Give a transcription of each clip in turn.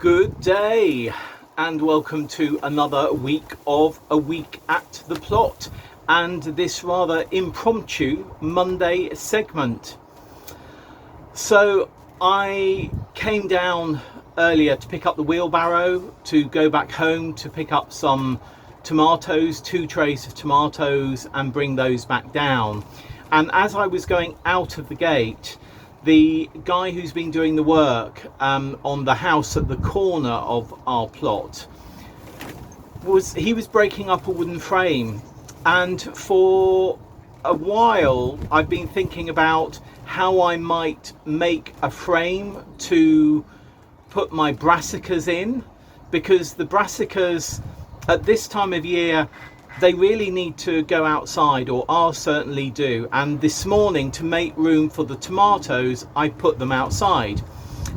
Good day and welcome to another week of A Week at the Plot and this rather impromptu Monday segment. So I came down earlier to pick up the wheelbarrow to go back home to pick up some tomatoes, 2 trays of tomatoes, and bring those back down. And as I was going out of the gate, the guy who's been doing the work on the house at the corner of our plot was breaking up a wooden frame, and for a while I've been thinking about how I might make a frame to put my brassicas in, because the brassicas at this time of year, they really need to go outside, or ours certainly do. And this morning, to make room for the tomatoes, I put them outside.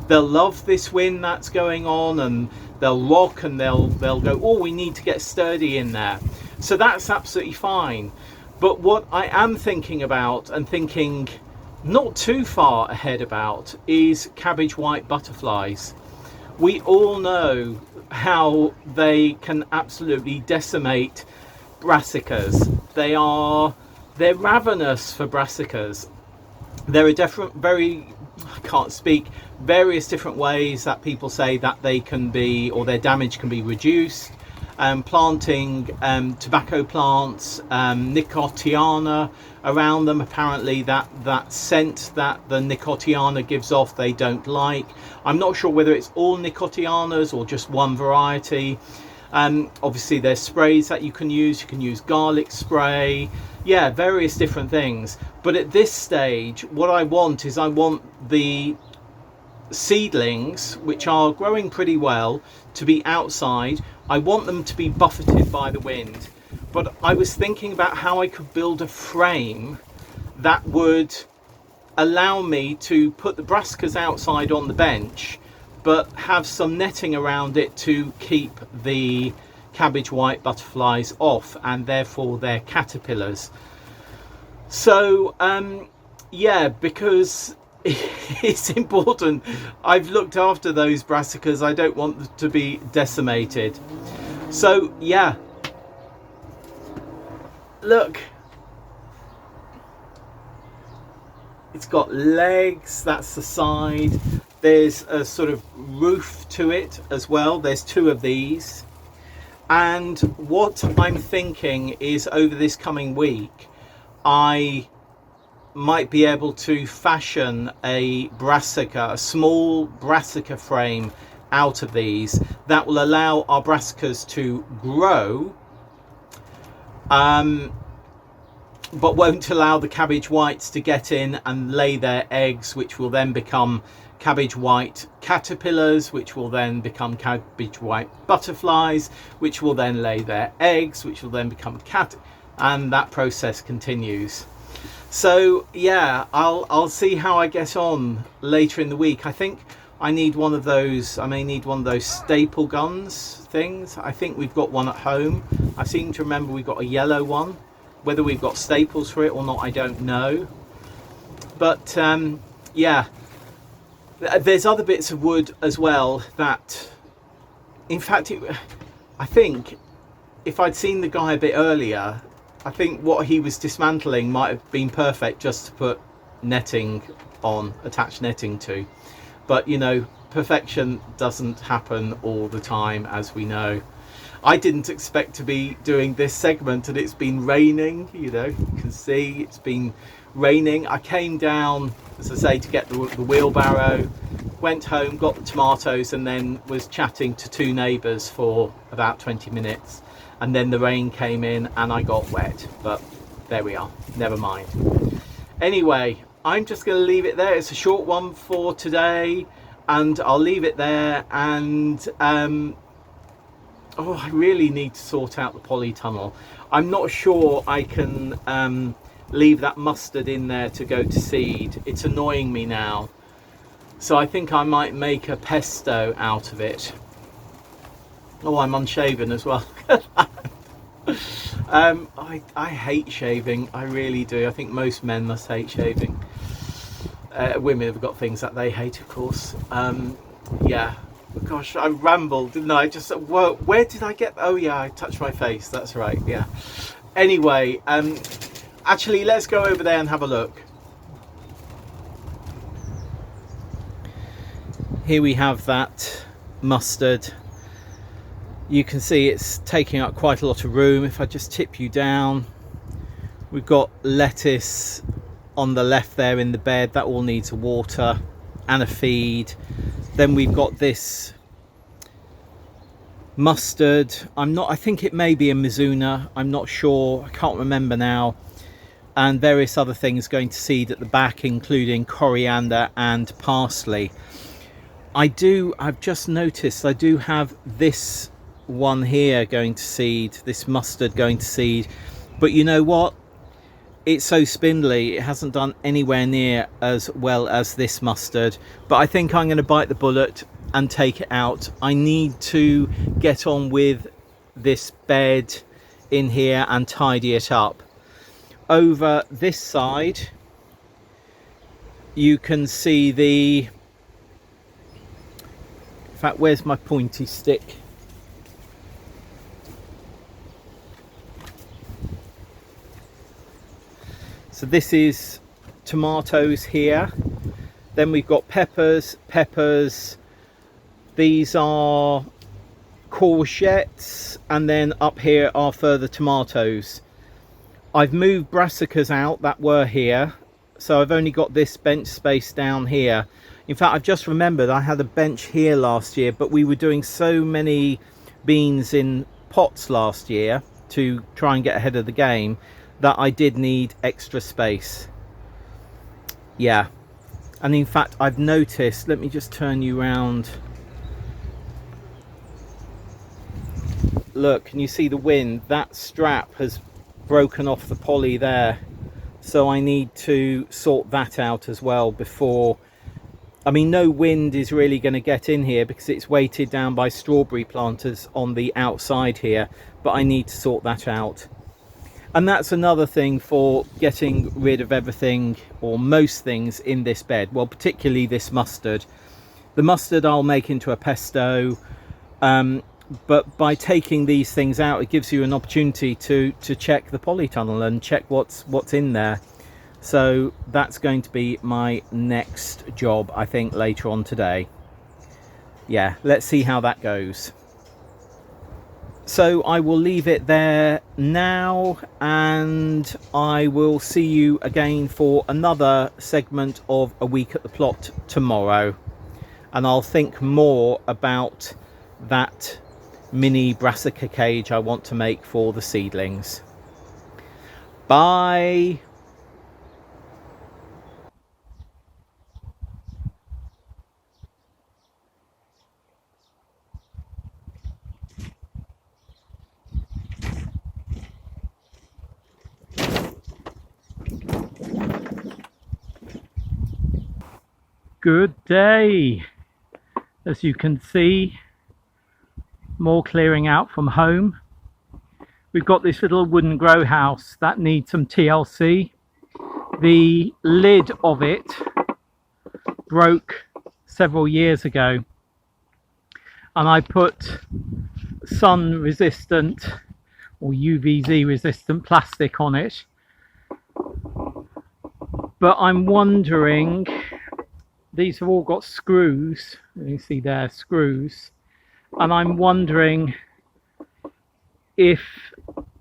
They'll love this wind that's going on, and they'll rock, and they'll go, oh, we need to get sturdy in there. So that's absolutely fine. But what I am thinking about, and thinking not too far ahead about, is cabbage white butterflies. We all know how they can absolutely decimate brassicas. They're ravenous for brassicas. There are various different ways that people say that they can be, or their damage can be reduced. Planting tobacco plants, nicotiana around them. Apparently that scent that the nicotiana gives off, they don't like. I'm not sure whether it's all nicotianas or just one variety. Obviously there's sprays that you can use garlic spray, various different things. But at this stage, what I want the seedlings, which are growing pretty well, to be outside. I want them to be buffeted by the wind. But I was thinking about how I could build a frame that would allow me to put the brassicas outside on the bench, but have some netting around it to keep the cabbage white butterflies off, and therefore their caterpillars. So because it's important, I've looked after those brassicas. I don't want them to be decimated. So look, it's got legs, that's the side. There's a sort of roof to it as well. There's 2 of these. And what I'm thinking is, over this coming week, I might be able to fashion a small brassica frame out of these that will allow our brassicas to grow, but won't allow the cabbage whites to get in and lay their eggs, which will then become cabbage white caterpillars, which will then become cabbage white butterflies, which will then lay their eggs, which will then become and that process continues. So I'll see how I get on later in the week. I think I need one of those. I may need one of those staple guns things. I think we've got one at home. I seem to remember we've got a yellow one. Whether we've got staples for it or not, I don't know. But there's other bits of wood as well that, in fact, I think if I'd seen the guy a bit earlier, I think what he was dismantling might have been perfect just to put netting on, attached netting to. But perfection doesn't happen all the time, as we know. I didn't expect to be doing this segment, and it's been raining. You can see it's been raining. I came down, as I say, to get the wheelbarrow, went home, got the tomatoes, and then was chatting to 2 neighbours for about 20 minutes. And then the rain came in and I got wet, but there we are, never mind. Anyway, I'm just going to leave it there. It's a short one for today, and I'll leave it there. And I really need to sort out the polytunnel. I'm not sure I can leave that mustard in there to go to seed. It's annoying me now. So I think I might make a pesto out of it. Oh, I'm unshaven as well. I hate shaving, I really do. I think most men must hate shaving. Women have got things that they hate, of course. Yeah, Gosh, I rambled, didn't I? Just where did I get? Oh yeah, I touched my face. That's right. Yeah. Anyway, actually, let's go over there and have a look. Here we have that mustard. You can see it's taking up quite a lot of room. If I just tip you down, we've got lettuce on the left there in the bed. That all needs water and a feed. Then we've got this mustard. I think it may be a Mizuna. I'm not sure. I can't remember now. And various other things going to seed at the back, including coriander and parsley. I've just noticed I do have this one here going to seed, this mustard going to seed, but you know what, it's so spindly, it hasn't done anywhere near as well as this mustard. But I think I'm going to bite the bullet and take it out. I need to get on with this bed in here and tidy it up. Over this side you can see the, in fact, where's my pointy stick? So this is tomatoes here. Then we've got peppers. These are courgettes, and then up here are further tomatoes. I've moved brassicas out that were here, so I've only got this bench space down here. In fact, I've just remembered I had a bench here last year, but we were doing so many beans in pots last year to try and get ahead of the game that I did need extra space. Yeah, and in fact I've noticed, let me just turn you around. Look, can you see the wind? That strap has broken off the poly there, so I need to sort that out as well before. I mean, no wind is really going to get in here because it's weighted down by strawberry planters on the outside here, but I need to sort that out. And that's another thing for getting rid of everything or most things in this bed. Well, particularly this mustard. The mustard I'll make into a pesto, but by taking these things out, it gives you an opportunity to check the polytunnel and check what's in there. So that's going to be my next job, I think, later on today. Yeah, let's see how that goes. So I will leave it there now, and I will see you again for another segment of A Week at the Plot tomorrow. And I'll think more about that mini brassica cage I want to make for the seedlings. Bye! Good day. As you can see, more clearing out from home. We've got this little wooden grow house that needs some TLC. The lid of it broke several years ago, and I put sun resistant or UVZ resistant plastic on it. But I'm wondering, these have all got screws, you see there, screws, and I'm wondering if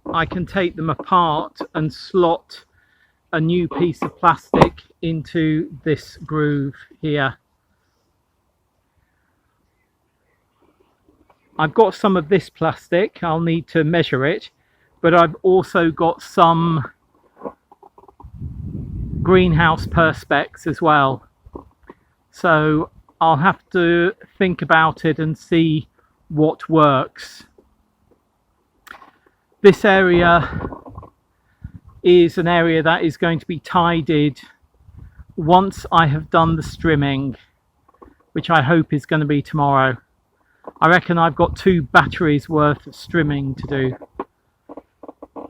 I can take them apart and slot a new piece of plastic into this groove here. I've got some of this plastic, I'll need to measure it, but I've also got some greenhouse perspex as well. So I'll have to think about it and see what works. This area is an area that is going to be tidied once I have done the strimming, which I hope is going to be tomorrow. I reckon I've got 2 batteries worth of strimming to do.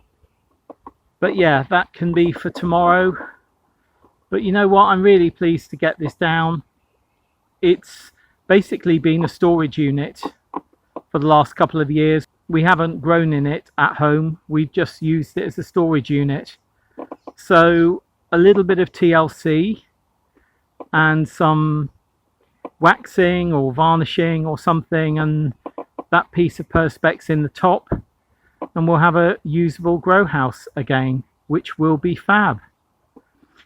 But yeah, that can be for tomorrow. But you know what, I'm really pleased to get this down. It's basically been a storage unit for the last couple of years. We haven't grown in it at home. We've just used it as a storage unit. So a little bit of TLC and some waxing or varnishing or something, and that piece of perspex in the top, and we'll have a usable grow house again, which will be fab.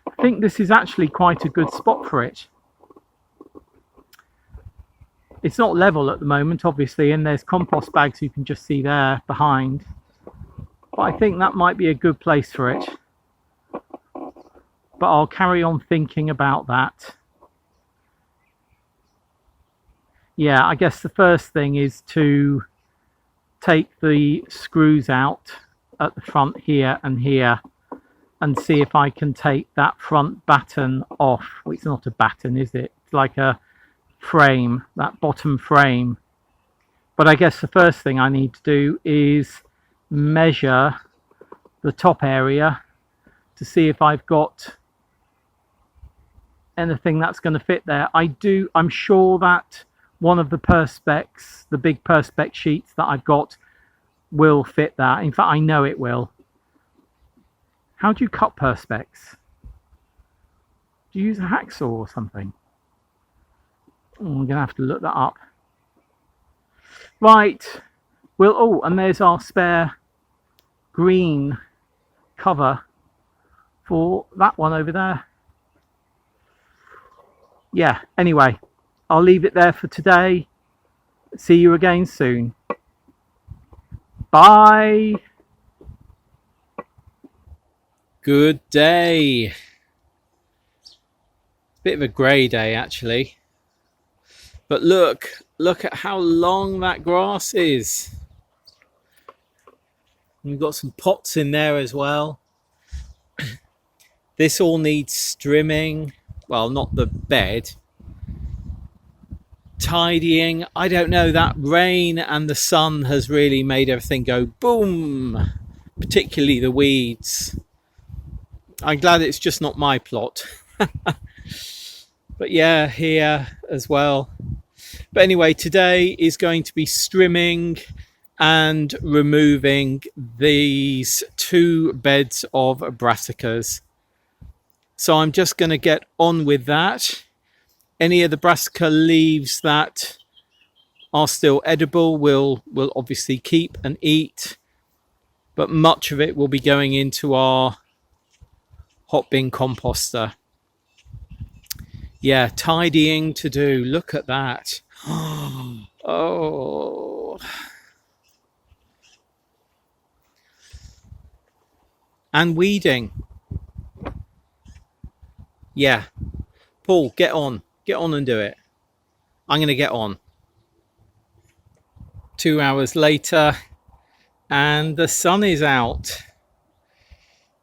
I think this is actually quite a good spot for it. It's not level at the moment, obviously, and there's compost bags you can just see there behind, but I think that might be a good place for it. But I'll carry on thinking about that. Yeah, I guess the first thing is to take the screws out at the front here and here and see if I can take that front batten off. Well, it's not a batten, is it? It's like a frame, that bottom frame. But I guess the first thing I need to do is measure the top area to see if I've got anything that's going to fit there. I'm sure that one of the perspex, the big perspex sheets that I've got, will fit that. In fact, I know it will. How do you cut perspex? Do you use a hacksaw or something? Oh, I'm gonna have to look that up. Right. Well, oh, and there's our spare green cover for that one over there. Yeah, anyway, I'll leave it there for today. See you again soon. Bye. Good day. Bit of a grey day actually. But look at how long that grass is. And we've got some pots in there as well. This all needs strimming. Well, not the bed. Tidying. I don't know, that rain and the sun has really made everything go boom. Particularly the weeds. I'm glad it's just not my plot. But yeah, here as well. But anyway, today is going to be strimming and removing these 2 beds of brassicas. So I'm just going to get on with that. Any of the brassica leaves that are still edible we'll obviously keep and eat. But much of it will be going into our hot bin composter. Yeah, tidying to do. Look at that. Oh. And weeding. Yeah. Paul, get on. Get on and do it. I'm going to get on. 2 hours later, and the sun is out.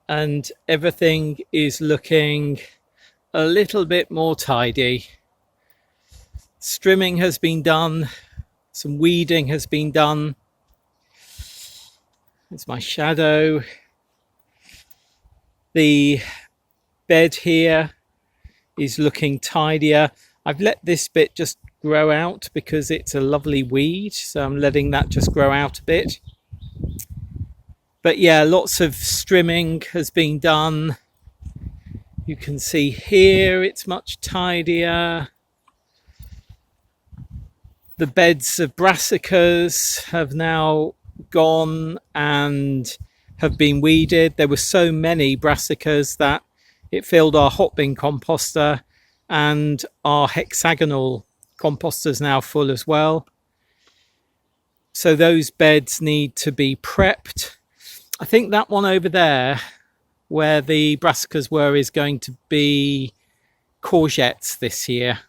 And everything is looking a little bit more tidy. Strimming has been done. Some weeding has been done. There's my shadow. The bed here is looking tidier. I've let this bit just grow out because it's a lovely weed, so I'm letting that just grow out a bit. But yeah, lots of strimming has been done. You can see here it's much tidier. The beds of brassicas have now gone and have been weeded. There were so many brassicas that it filled our hot bin composter, and our hexagonal composter is now full as well. So those beds need to be prepped. I think that one over there where the brassicas were is going to be courgettes this year.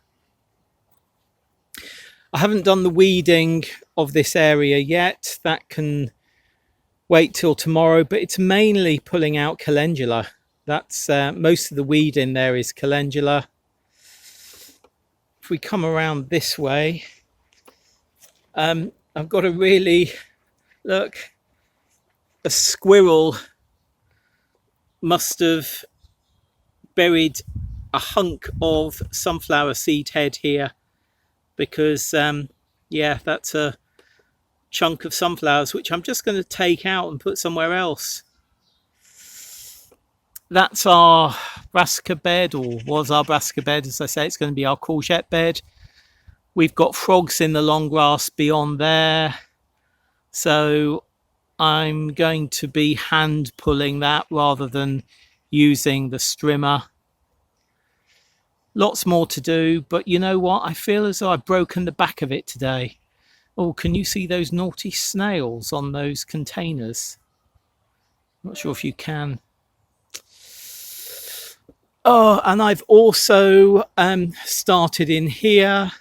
I haven't done the weeding of this area yet. That can wait till tomorrow, but it's mainly pulling out calendula. That's most of the weed in there is calendula. If we come around this way, I've got a really, look, a squirrel must have buried a hunk of sunflower seed head here because yeah, that's a chunk of sunflowers which I'm just going to take out and put somewhere else. That's our brassica bed, or was our brassica bed. As I say, it's going to be our courgette bed. We've got frogs in the long grass beyond there, so I'm going to be hand pulling that rather than using the strimmer. Lots more to do, but you know what? I feel as though I've broken the back of it today. Oh, can you see those naughty snails on those containers? Not sure if you can. Oh, and I've also started in here.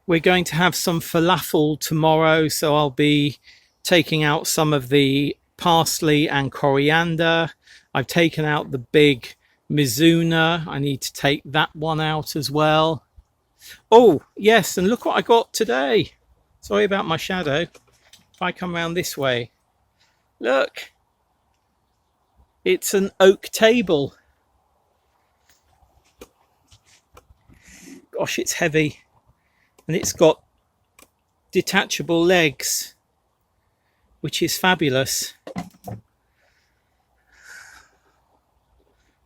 We're going to have some falafel tomorrow, so I'll be taking out some of the parsley and coriander. I've taken out the big mizuna. I need to take that one out as well. Oh, yes, and look what I got today. Sorry about my shadow. If I come around this way, look. It's an oak table. Gosh, it's heavy. And it's got detachable legs, which is fabulous.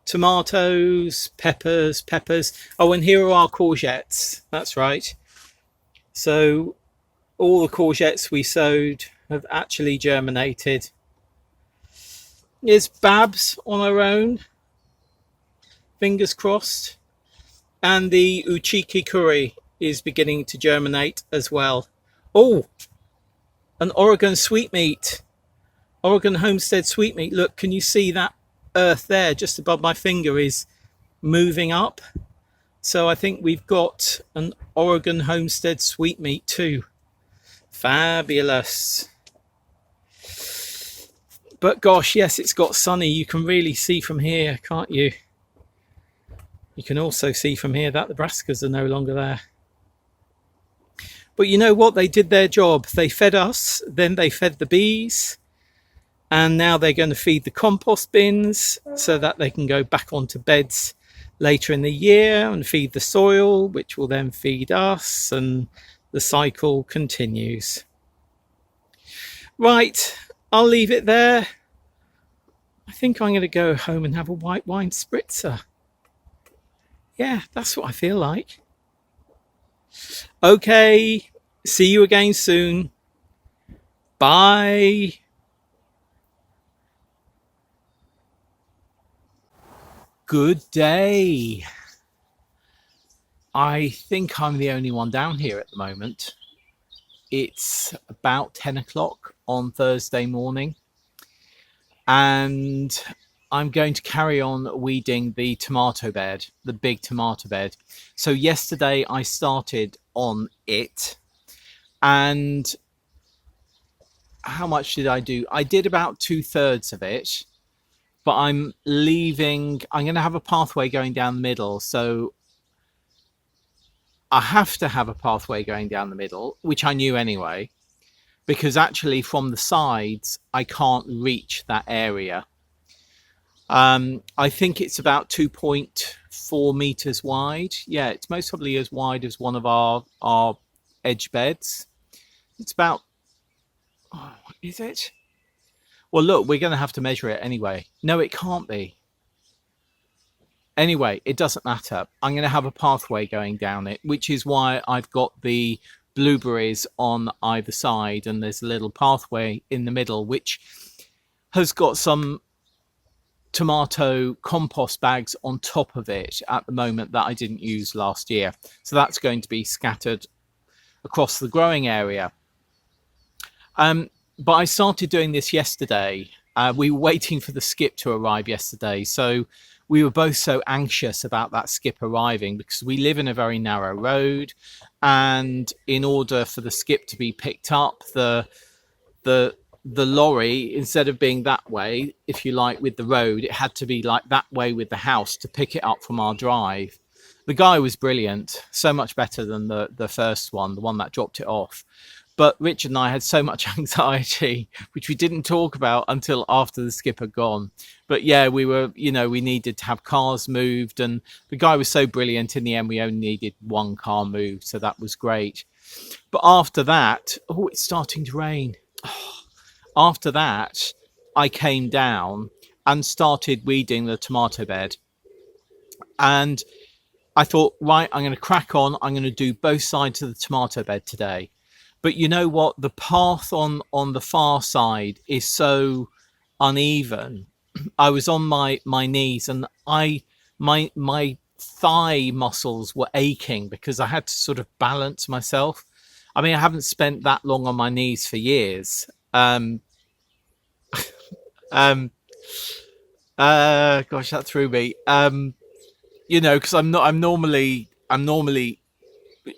Tomatoes, peppers. Oh, and here are our courgettes. That's right. So all the courgettes we sowed have actually germinated. Here's Babs on her own, fingers crossed, and the uchiki curry is beginning to germinate as well. Oh, an Oregon sweetmeat, Oregon homestead sweetmeat. Look, can you see that earth there just above my finger is moving up? So I think we've got an Oregon homestead sweetmeat too. Fabulous. But gosh, yes, it's got sunny. You can really see from here, can't you? You can also see from here that the brassicas are no longer there. But you know what? They did their job. They fed us, then they fed the bees, and now they're going to feed the compost bins so that they can go back onto beds later in the year and feed the soil, which will then feed us, and the cycle continues. Right. I'll leave it there. I think I'm going to go home and have a white wine spritzer. Yeah, that's what I feel like. Okay, see you again soon. Bye. Good day. I think I'm the only one down here at the moment. It's about 10 o'clock on Thursday morning, and I'm going to carry on weeding the tomato bed, the big tomato bed. So yesterday I started on it, and how much did I do? I did about 2/3 of it, but I'm going to have a pathway going down the middle. So I have to have a pathway going down the middle, which I knew anyway, because actually from the sides, I can't reach that area. I think it's about 2.4 meters wide. Yeah, it's most probably as wide as one of our edge beds. It's about, oh, is it? Well, look, we're going to have to measure it anyway. No, it can't be. Anyway, it doesn't matter. I'm going to have a pathway going down it, which is why I've got the blueberries on either side, and there's a little pathway in the middle, which has got some tomato compost bags on top of it at the moment that I didn't use last year. So that's going to be scattered across the growing area. But I started doing this yesterday. We were waiting for the skip to arrive yesterday. So we were both so anxious about that skip arriving because we live in a very narrow road. And in order for the skip to be picked up, the lorry, instead of being that way, if you like, with the road, it had to be like that way with the house to pick it up from our drive. The guy was brilliant, so much better than the first one, the one that dropped it off. But Richard and I had so much anxiety, which we didn't talk about until after the skip had gone. But yeah, we were, we needed to have cars moved, and the guy was so brilliant. In the end, we only needed one car moved, so that was great. But after that, oh, it's starting to rain. After that, I came down and started weeding the tomato bed. And I thought, right, I'm going to crack on. I'm going to do both sides of the tomato bed today. But you know what? The path on the far side is so uneven. I was on my knees, and my thigh muscles were aching because I had to sort of balance myself. I mean, I haven't spent that long on my knees for years. Gosh, that threw me. Because I'm normally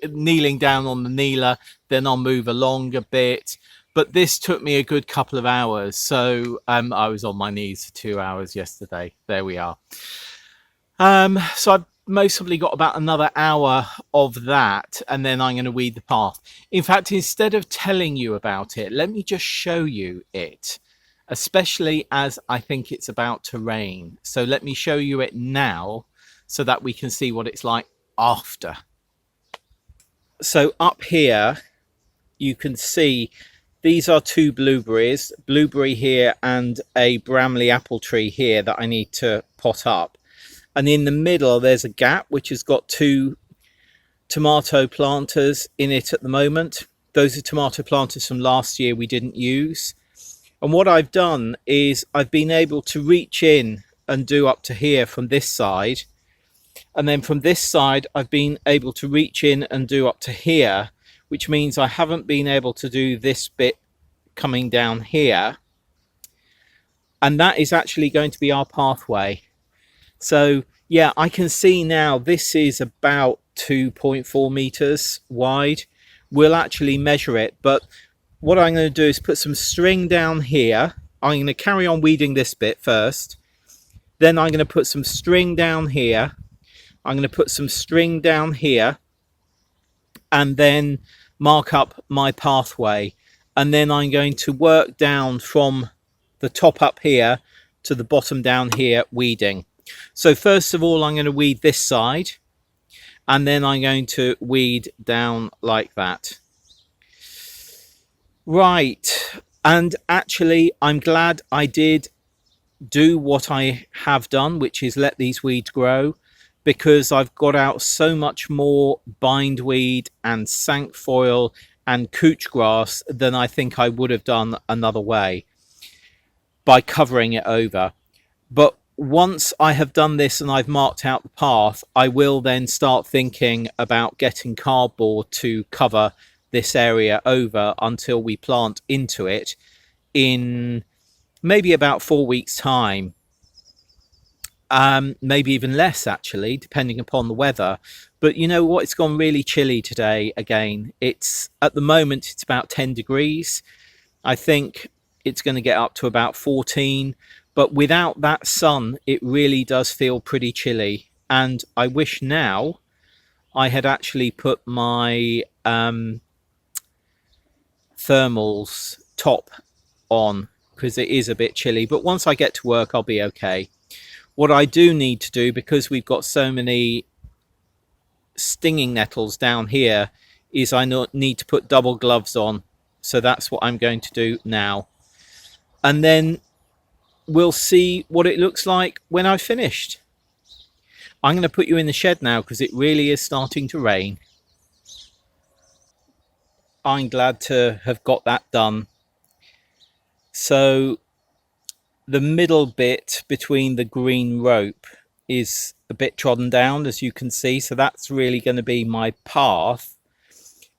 kneeling down on the kneeler, then I'll move along a bit. But this took me a good couple of hours. So I was on my knees for 2 hours yesterday. There we are. So I've mostly got about another hour of that, and then I'm going to weed the path. In fact, instead of telling you about it, let me just show you it, especially as I think it's about to rain. So let me show you it now so that we can see what it's like after. So up here, you can see these are two blueberries, blueberry here and a Bramley apple tree here that I need to pot up. And in the middle, there's a gap which has got two tomato planters in it at the moment. Those are tomato planters from last year we didn't use. And what I've done is I've been able to reach in and do up to here from this side. And then from this side, I've been able to reach in and do up to here, which means I haven't been able to do this bit coming down here. And that is actually going to be our pathway. So yeah, I can see now this is about 2.4 meters wide. We'll actually measure it, but what I'm going to do is put some string down here. I'm going to carry on weeding this bit first. Then I'm going to put some string down here. I'm going to put some string down here, and then mark up my pathway. And then I'm going to work down from the top up here to the bottom down here, weeding. So first of all, I'm going to weed this side, and then I'm going to weed down like that. Right, and actually I'm glad I did do what I have done, which is let these weeds grow, because I've got out so much more bindweed and sankfoil and couch grass than I think I would have done another way by covering it over. But once I have done this and I've marked out the path, I will then start thinking about getting cardboard to cover this area over until we plant into it in maybe about 4 weeks' time. Maybe even less, actually, depending upon the weather. But you know what? It's gone really chilly today again. It's at the moment, it's about 10 degrees. I think it's going to get up to about 14. But without that sun, it really does feel pretty chilly. And I wish now I had actually put my thermals top on, because it is a bit chilly. But once I get to work, I'll be okay. What I do need to do, because we've got so many stinging nettles down here, is I need to put double gloves on. So that's what I'm going to do now. And then we'll see what it looks like when I've finished. I'm going to put you in the shed now because it really is starting to rain. I'm glad to have got that done. So the middle bit between the green rope is a bit trodden down, as you can see. So that's really going to be my path.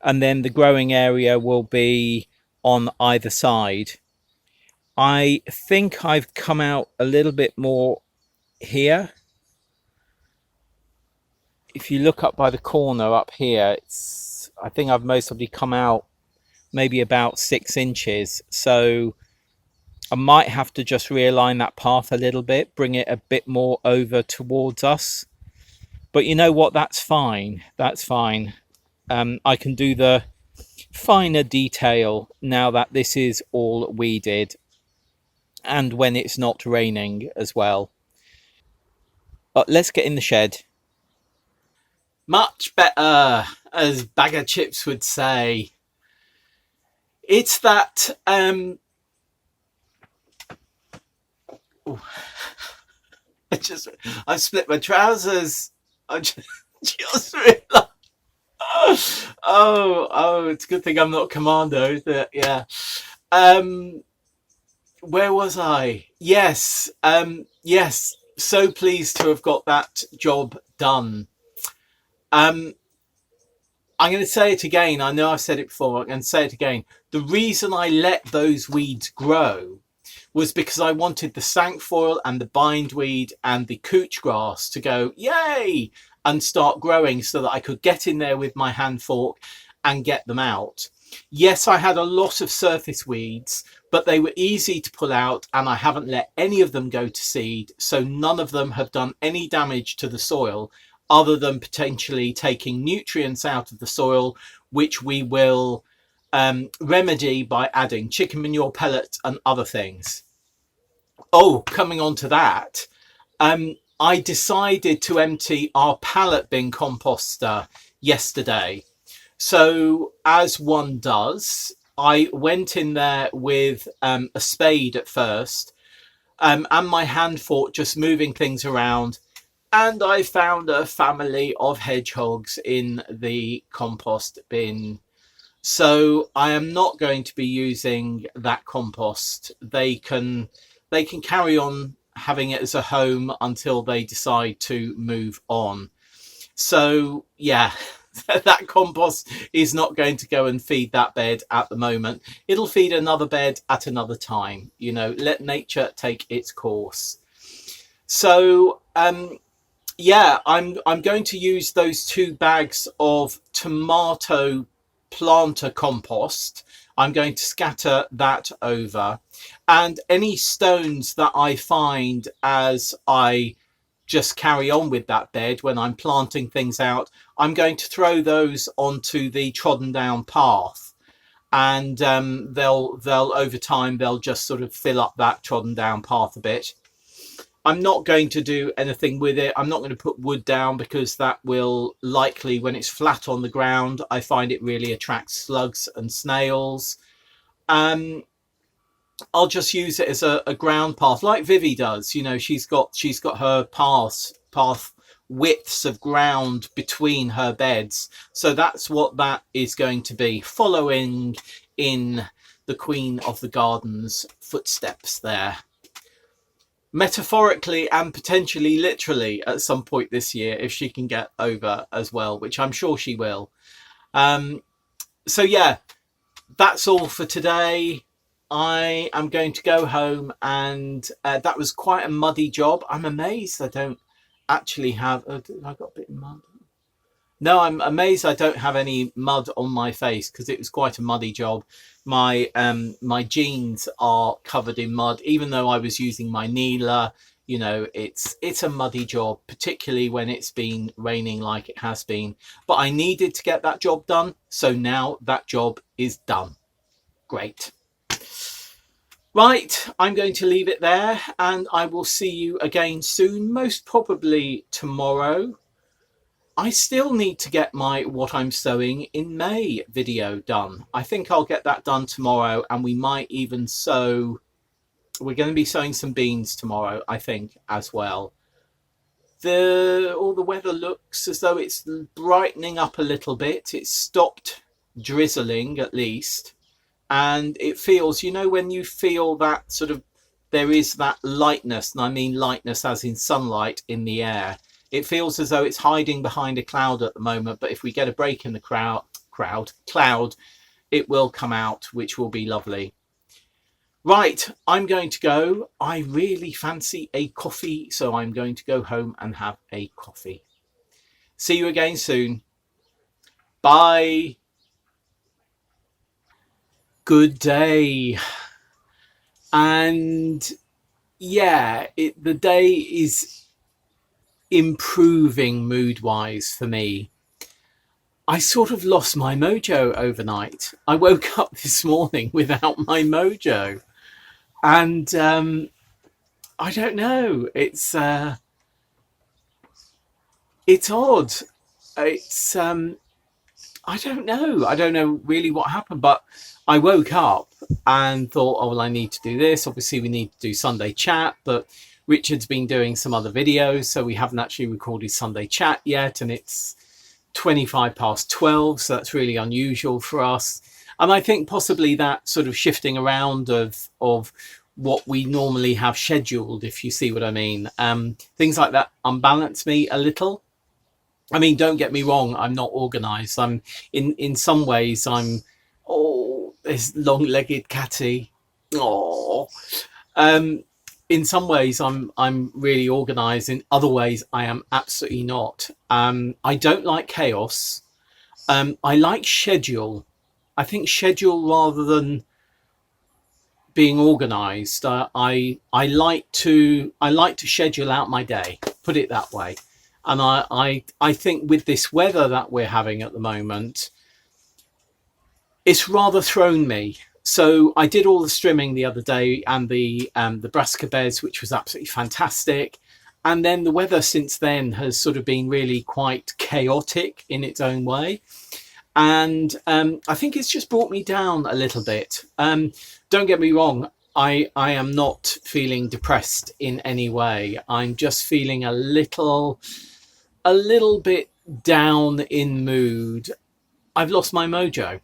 And then the growing area will be on either side. I think I've come out a little bit more here. If you look up by the corner up here, I think I've mostly come out maybe about 6 inches. So I might have to just realign that path a little bit, bring it a bit more over towards us. But you know what? That's fine. That's fine. I can do the finer detail now that this is all weeded and when it's not raining as well. But let's get in the shed. Much better, as Bag of Chips would say. It's that I've split my trousers. I just realised. Oh, it's a good thing I'm not commando, isn't it? Yeah. Um, where was I? Yes. So pleased to have got that job done. Um, I'm going to say it again. I know I've said it before. I'm going to say it again. The reason I let those weeds grow was because I wanted the sankfoil and the bindweed and the couch grass to go, yay, and start growing so that I could get in there with my hand fork and get them out. Yes, I had a lot of surface weeds, but they were easy to pull out and I haven't let any of them go to seed. So none of them have done any damage to the soil other than potentially taking nutrients out of the soil, which we will remedy by adding chicken manure pellets and other things. Oh, coming on to that, I decided to empty our pallet bin composter yesterday. So, as one does, I went in there with a spade at first and my hand fork, just moving things around. And I found a family of hedgehogs in the compost bin. So I am not going to be using that compost. They can carry on having it as a home until they decide to move on. So yeah, that compost is not going to go and feed that bed at the moment. It'll feed another bed at another time. Let nature take its course. So yeah, I'm going to use those 2 bags of tomato planter compost. I'm going to scatter that over, and any stones that I find as I just carry on with that bed when I'm planting things out, I'm going to throw those onto the trodden down path, and they'll over time they'll just sort of fill up that trodden down path a bit. I'm not going to do anything with it. I'm not going to put wood down because that will likely, when it's flat on the ground, I find it really attracts slugs and snails. Um, I'll just use it as a ground path, like Vivi does. She's got her path widths of ground between her beds. So that's what that is going to be, following in the Queen of the Garden's footsteps there, metaphorically and potentially literally at some point this year, if she can get over as well, which I'm sure she will. So yeah, that's all for today. I am going to go home, and that was quite a muddy job. I'm amazed I don't actually have I got a bit of mud. No, I'm amazed I don't have any mud on my face because it was quite a muddy job. My jeans are covered in mud, even though I was using my kneeler. It's a muddy job, particularly when it's been raining like it has been. But I needed to get that job done, so now that job is done. Great. Right, I'm going to leave it there, and I will see you again soon, most probably tomorrow. I still need to get my what I'm sowing in May video done. I think I'll get that done tomorrow, and we might even sow. We're going to be sowing some beans tomorrow, I think, as well. All the weather looks as though it's brightening up a little bit. It's stopped drizzling at least, and it feels, when you feel that sort of, there is that lightness, and I mean lightness as in sunlight in the air. It feels as though it's hiding behind a cloud at the moment, but if we get a break in the cloud, it will come out, which will be lovely. Right, I'm going to go. I really fancy a coffee, so I'm going to go home and have a coffee. See you again soon. Bye. Good day. And yeah, the day is improving mood-wise for me. I sort of lost my mojo overnight. I woke up this morning without my mojo, and I don't know. It's odd. It's I don't know. I don't know really what happened, but I woke up and thought, oh well, I need to do this. Obviously, we need to do Sunday chat, but Richard's been doing some other videos, so we haven't actually recorded Sunday chat yet, and it's 25 past 12, so that's really unusual for us. And I think possibly that sort of shifting around of what we normally have scheduled, if you see what I mean, things like that unbalance me a little. I mean, don't get me wrong, I'm not organized. I'm in some ways I'm, oh, this long-legged catty. Oh, in some ways I'm really organized. In other ways I am absolutely not. I don't like chaos. I like schedule. I think schedule rather than being organized. I like to schedule out my day, put it that way. And I think with this weather that we're having at the moment, it's rather thrown me. So I did all the strimming the other day and the brassica beds, which was absolutely fantastic. And then the weather since then has sort of been really quite chaotic in its own way. And I think it's just brought me down a little bit. Don't get me wrong. I am not feeling depressed in any way. I'm just feeling a little bit down in mood. I've lost my mojo.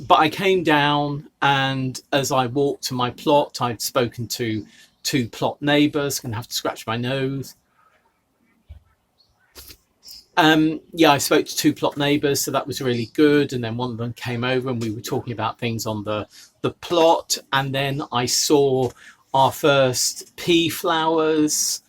But I came down, and as I walked to my plot, I'd spoken to 2 plot neighbours. Gonna have to scratch my nose. Yeah, I spoke to 2 plot neighbours, so that was really good. And then one of them came over, and we were talking about things on the plot. And then I saw our first pea flowers,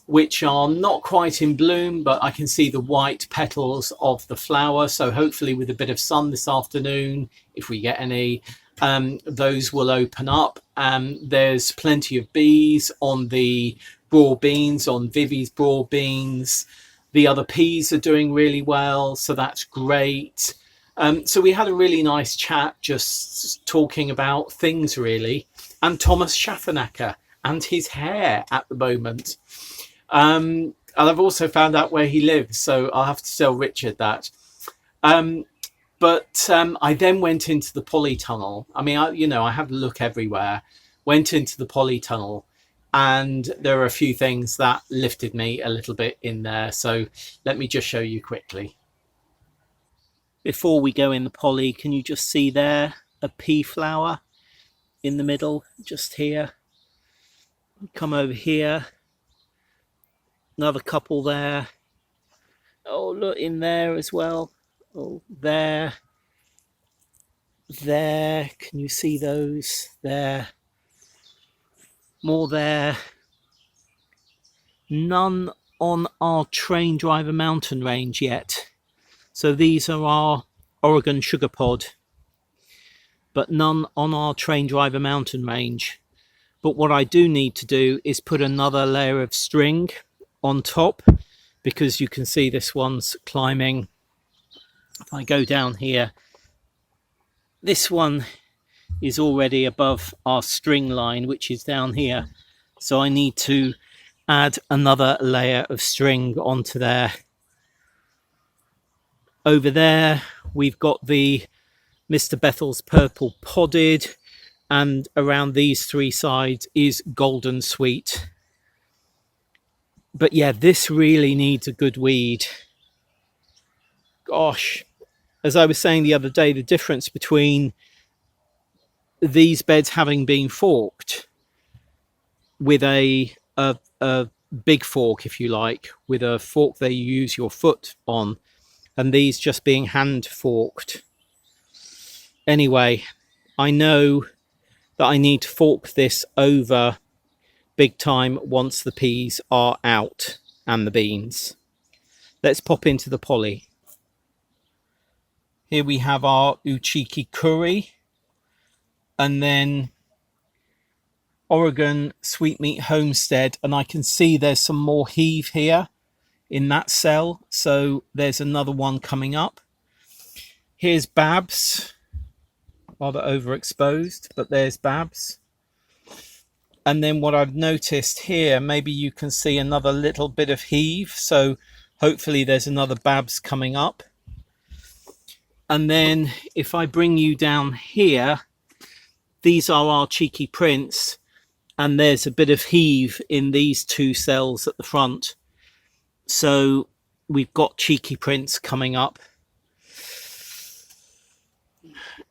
which are not quite in bloom, but I can see the white petals of the flower. So hopefully with a bit of sun this afternoon, if we get any, those will open up. There's plenty of bees on the broad beans, on Vivi's broad beans. The other peas are doing really well, so that's great. So we had a really nice chat, just talking about things really. And Thomas Schaffernacker and his hair at the moment. And I've also found out where he lives, so I'll have to tell Richard that. But I then went into the polytunnel. I mean, I had a look everywhere, went into the polytunnel, and there are a few things that lifted me a little bit in there. So let me just show you quickly. Before we go in the poly, can you just see there a pea flower in the middle, just here? Come over here. Another couple there. Oh, look in there as well. Oh, there. There. Can you see those? There. More there. None on our train driver mountain range yet. So these are our Oregon sugar pod, but none on our train driver mountain range. But what I do need to do is put another layer of string on top, because you can see this one's climbing. If I go down here, this one is already above our string line, which is down here. So I need to add another layer of string onto there. Over there, we've got the Mr. Bethel's purple podded, and around these 3 sides is golden sweet. But yeah, this really needs a good weed. Gosh, as I was saying the other day, the difference between these beds having been forked with a big fork, if you like, with a fork that you use your foot on, and these just being hand forked. Anyway, I know that I need to fork this over big time once the peas are out and the beans. Let's pop into the poly. Here we have our Uchiki curry, and then Oregon Sweetmeat Homestead, and I can see there's some more heave here in that cell, so there's another one coming up. Here's Babs, rather overexposed, but there's Babs. And then what I've noticed here, maybe you can see another little bit of heave. So hopefully there's another Babs coming up. And then if I bring you down here, these are our cheeky prints. And there's a bit of heave in these two cells at the front. So we've got cheeky prints coming up.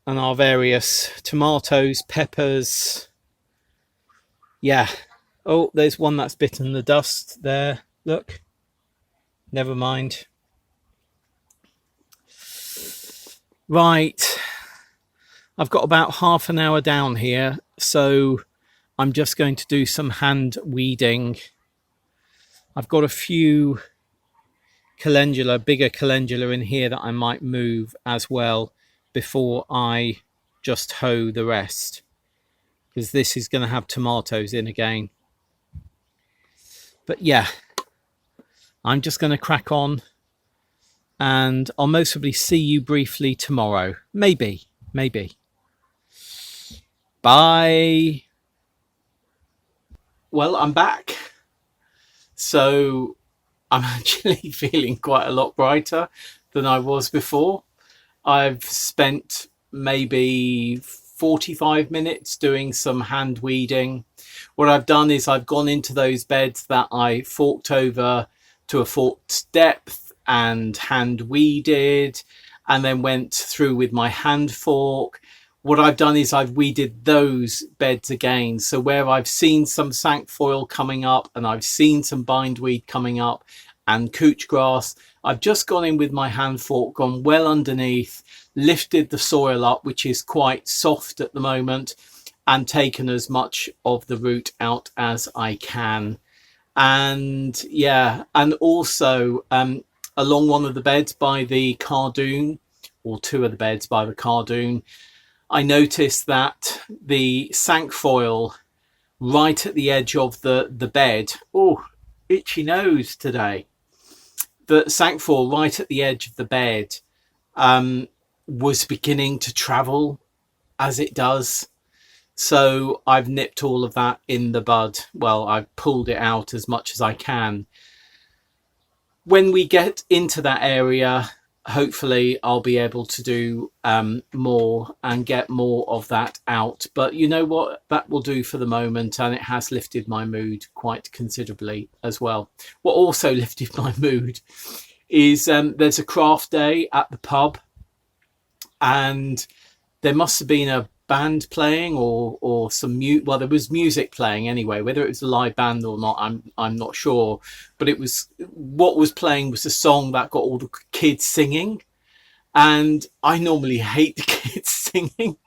And our various tomatoes, peppers. Yeah. Oh, there's one that's bitten the dust there. Look. Never mind. Right. I've got about half an hour down here. So I'm just going to do some hand weeding. I've got a few calendula, bigger calendula in here that I might move as well before I just hoe the rest, because this is going to have tomatoes in again. But yeah, I'm just going to crack on, and I'll most probably see you briefly tomorrow. Maybe. Bye. Well, I'm back. So I'm actually feeling quite a lot brighter than I was before. I've spent maybe 45 minutes doing some hand weeding. What I've done is I've gone into those beds that I forked over to a forked depth and hand weeded, and then went through with my hand fork. What I've done is I've weeded those beds again. So where I've seen some cinquefoil coming up and I've seen some bindweed coming up and couch grass, I've just gone in with my hand fork, gone well underneath, lifted the soil up, which is quite soft at the moment, and taken as much of the root out as I can. And yeah, and also along one of the beds by the cardoon, or two of the beds by the cardoon, I noticed that the cinquefoil right at the edge of the bed, oh, itchy nose today. The cinquefoil right at the edge of the bed was beginning to travel as it does. So I've nipped all of that in the bud. Well, I've pulled it out as much as I can. When we get into that area, hopefully I'll be able to do more and get more of that out. But you know what, that will do for the moment, and it has lifted my mood quite considerably as well. What also lifted my mood is there's a craft day at the pub, and there must have been a band playing or some well, there was music playing anyway. Whether it was a live band or not, I'm not sure, but it was, what was playing was a song that got all the kids singing, and I normally hate the kids singing,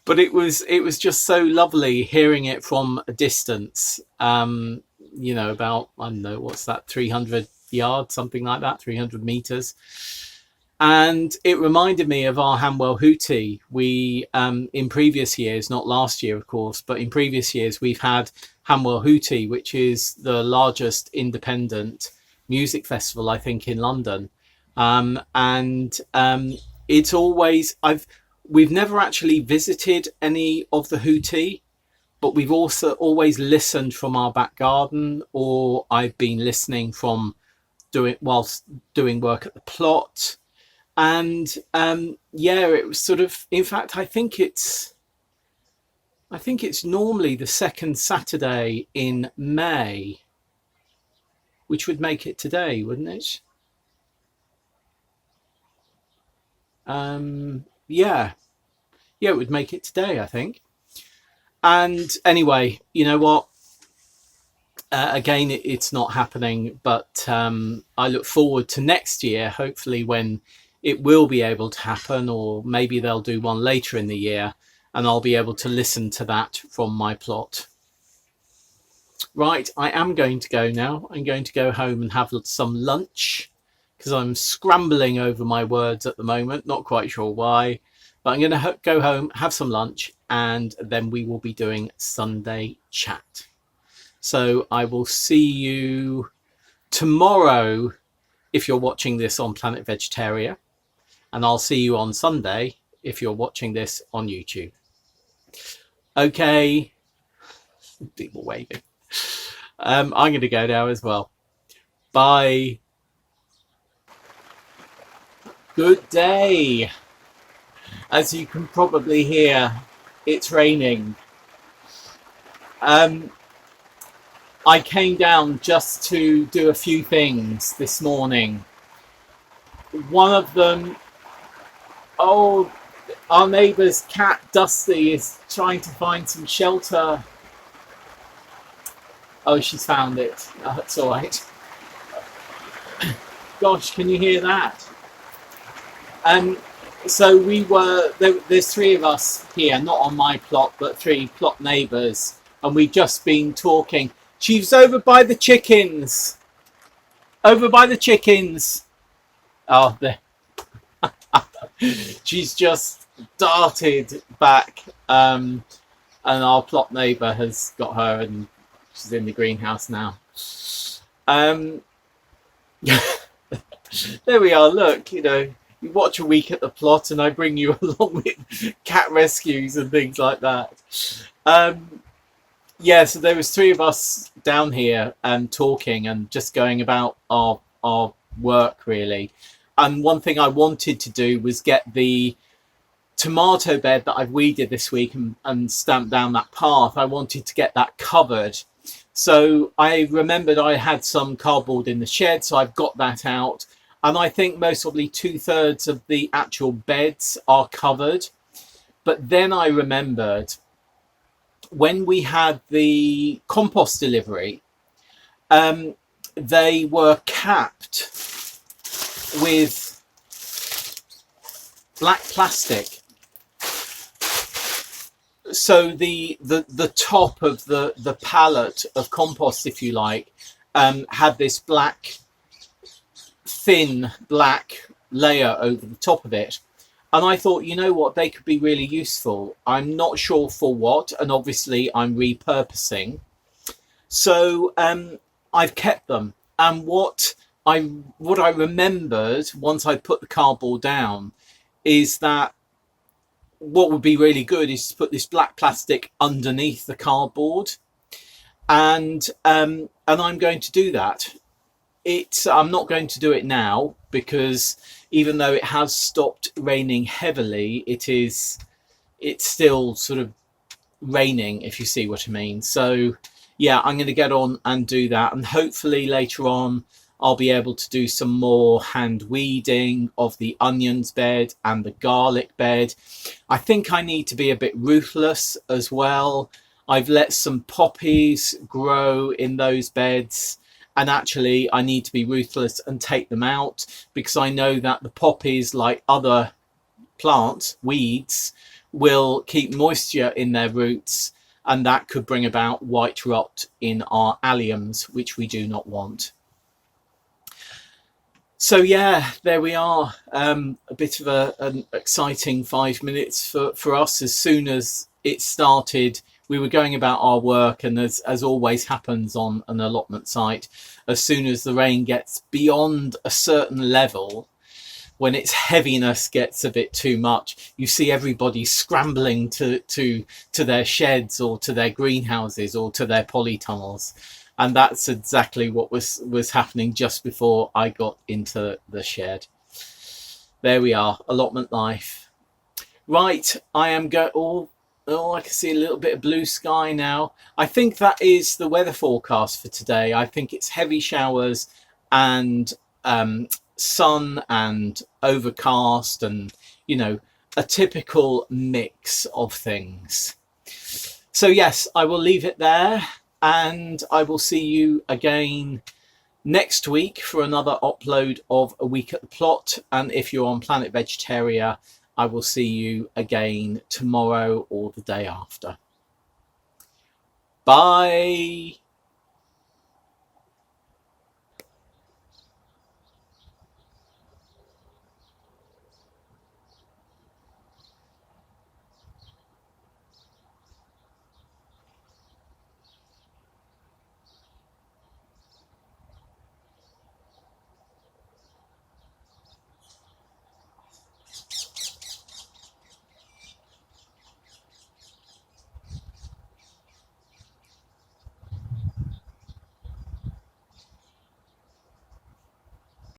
but it was just so lovely hearing it from a distance. You know, about, I don't know, what's that, 300 yards, something like that, 300 meters. And it reminded me of our Hanwell Hootie. We, in previous years, not last year, of course, but in previous years, we've had Hanwell Hootie, which is the largest independent music festival, I think, in London. It's always, we've never actually visited any of the Hootie, but we've also always listened from our back garden, or I've been listening from whilst doing work at the plot. And yeah, it was sort of, in fact, I think it's normally the second Saturday in May, which would make it today, wouldn't it? Yeah, it would make it today, I think. And anyway, you know what? Again, it's not happening, but I look forward to next year, hopefully, when it will be able to happen, or maybe they'll do one later in the year and I'll be able to listen to that from my plot. Right, I am going to go now. I'm going to go home and have some lunch, because I'm scrambling over my words at the moment, not quite sure why, but I'm going to go home, have some lunch, and then we will be doing Sunday chat. So I will see you tomorrow if you're watching this on Planet Vegetaria. and I'll see you on Sunday if you're watching this on YouTube. Okay, people waving. I'm going to go now as well. Bye. Good day. As you can probably hear, it's raining. I came down just to do a few things this morning. One of them, oh, our neighbour's cat Dusty is trying to find some shelter. Oh, she's found it. That's all right. Gosh, can you hear that? So there's three of us here, not on my plot, but three plot neighbours, and we've just been talking. She's over by the chickens. Over by the chickens. Oh, there. She's just darted back, and our plot neighbour has got her, and she's in the greenhouse now. There we are. Look, you watch a week at the plot, and I bring you along with cat rescues and things like that. Yeah, so there was three of us down here talking and just going about our work, really. And one thing I wanted to do was get the tomato bed that I've weeded this week and stamped down that path. I wanted to get that covered. So I remembered I had some cardboard in the shed, so I've got that out. And I think most probably 2/3 of the actual beds are covered. But then I remembered when we had the compost delivery, they were capped with black plastic. So the top of the pallet of compost, if you like, had this thin black layer over the top of it. And I thought, you know what, they could be really useful. I'm not sure for what, and obviously I'm repurposing. So I've kept them. And what I remembered once I put the cardboard down is that what would be really good is to put this black plastic underneath the cardboard, and I'm going to do that. I'm not going to do it now because even though it has stopped raining heavily, it's still sort of raining, if you see what I mean. So yeah, I'm going to get on and do that, and hopefully later on I'll be able to do some more hand weeding of the onions bed and the garlic bed. I think I need to be a bit ruthless as well. I've let some poppies grow in those beds, and actually I need to be ruthless and take them out, because I know that the poppies, like other plants, weeds, will keep moisture in their roots, and that could bring about white rot in our alliums, which we do not want. So yeah, there we are. A bit of an exciting 5 minutes for us. As soon as it started, we were going about our work, and as always happens on an allotment site, as soon as the rain gets beyond a certain level, when its heaviness gets a bit too much, you see everybody scrambling to their sheds or to their greenhouses or to their polytunnels. And that's exactly what was happening just before I got into the shed. There we are, allotment life. Right, I am oh, I can see a little bit of blue sky now. I think that is the weather forecast for today. I think it's heavy showers and sun and overcast, and a typical mix of things. So yes, I will leave it there, and I will see you again next week for another upload of A Week at the Plot. And if you're on Planet Vegetaria, I will see you again tomorrow or the day after. Bye.